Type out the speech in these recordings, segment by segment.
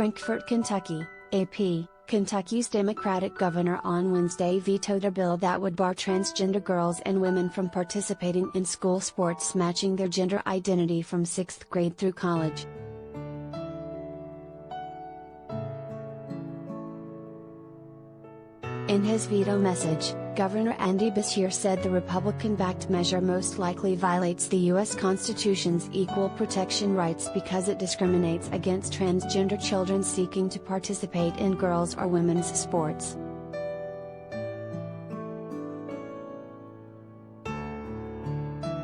Frankfort, Kentucky, AP, Kentucky's Democratic governor on Wednesday vetoed a bill that would bar transgender girls and women from participating in school sports matching their gender identity from 6th grade through college. In his veto message, Governor Andy Beshear said the Republican-backed measure most likely violates the U.S. Constitution's equal protection rights because it discriminates against transgender children seeking to participate in girls' or women's sports.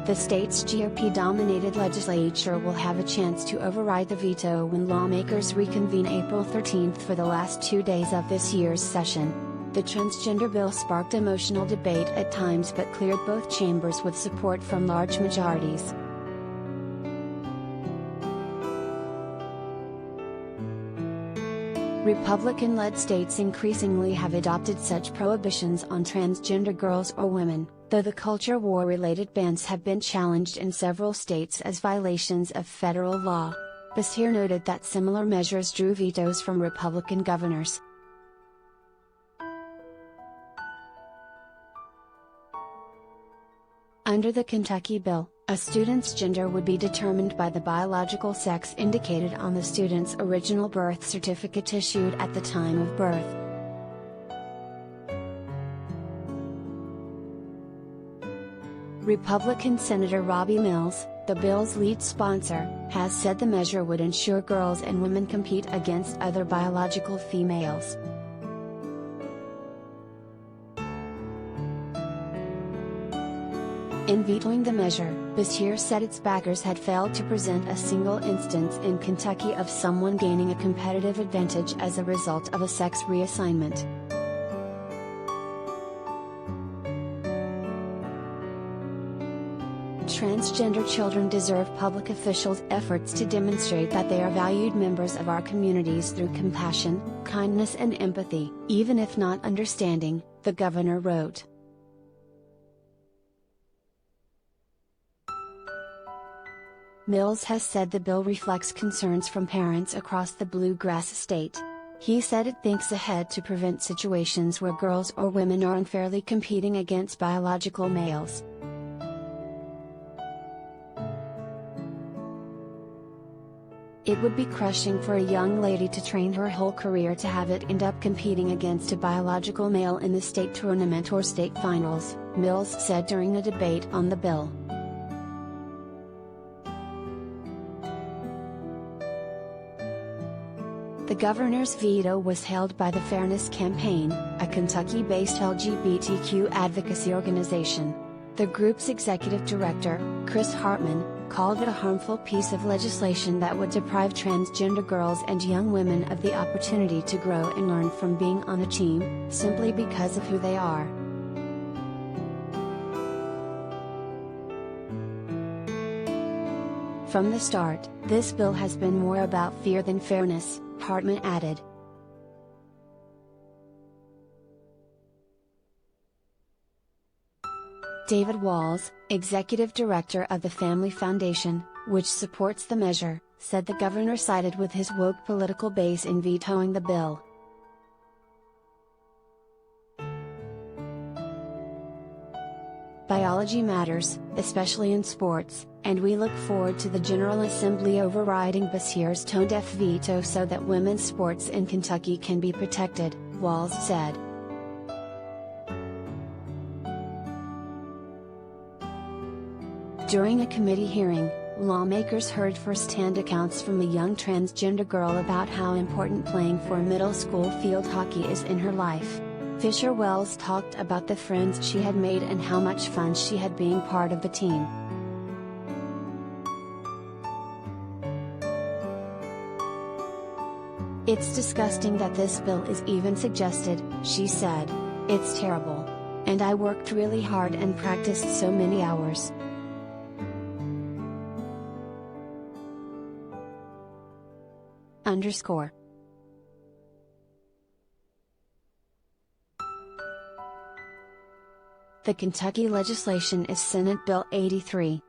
The state's GOP-dominated legislature will have a chance to override the veto when lawmakers reconvene April 13 for the last 2 days of this year's session. The transgender bill sparked emotional debate at times but cleared both chambers with support from large majorities. Republican-led states increasingly have adopted such prohibitions on transgender girls or women, though the culture war-related bans have been challenged in several states as violations of federal law. Beshear noted that similar measures drew vetoes from Republican governors. Under the Kentucky bill, a student's gender would be determined by the biological sex indicated on the student's original birth certificate issued at the time of birth. Republican Senator Robbie Mills, the bill's lead sponsor, has said the measure would ensure girls and women compete against other biological females. In vetoing the measure, Beshear said its backers had failed to present a single instance in Kentucky of someone gaining a competitive advantage as a result of a sex reassignment. Transgender children deserve public officials' efforts to demonstrate that they are valued members of our communities through compassion, kindness and empathy, even if not understanding, the governor wrote. Mills has said the bill reflects concerns from parents across the bluegrass state. He said it thinks ahead to prevent situations where girls or women are unfairly competing against biological males. It would be crushing for a young lady to train her whole career to have it end up competing against a biological male in the state tournament or state finals, Mills said during a debate on the bill. The governor's veto was held by the Fairness Campaign, a Kentucky-based LGBTQ advocacy organization. The group's executive director, Chris Hartman, called it a harmful piece of legislation that would deprive transgender girls and young women of the opportunity to grow and learn from being on a team, simply because of who they are. From the start, this bill has been more about fear than fairness, Hartman added. David Walls, executive director of the Family Foundation, which supports the measure, said the governor sided with his woke political base in vetoing the bill. Biology matters, especially in sports, and we look forward to the General Assembly overriding Beshear's tone-deaf veto so that women's sports in Kentucky can be protected, Walls said. During a committee hearing, lawmakers heard first-hand accounts from a young transgender girl about how important playing for middle school field hockey is in her life. Fisher Wells talked about the friends she had made and how much fun she had being part of the team. It's disgusting that this bill is even suggested, she said. It's terrible. And I worked really hard and practiced so many hours. _ The Kentucky legislation is Senate Bill 83,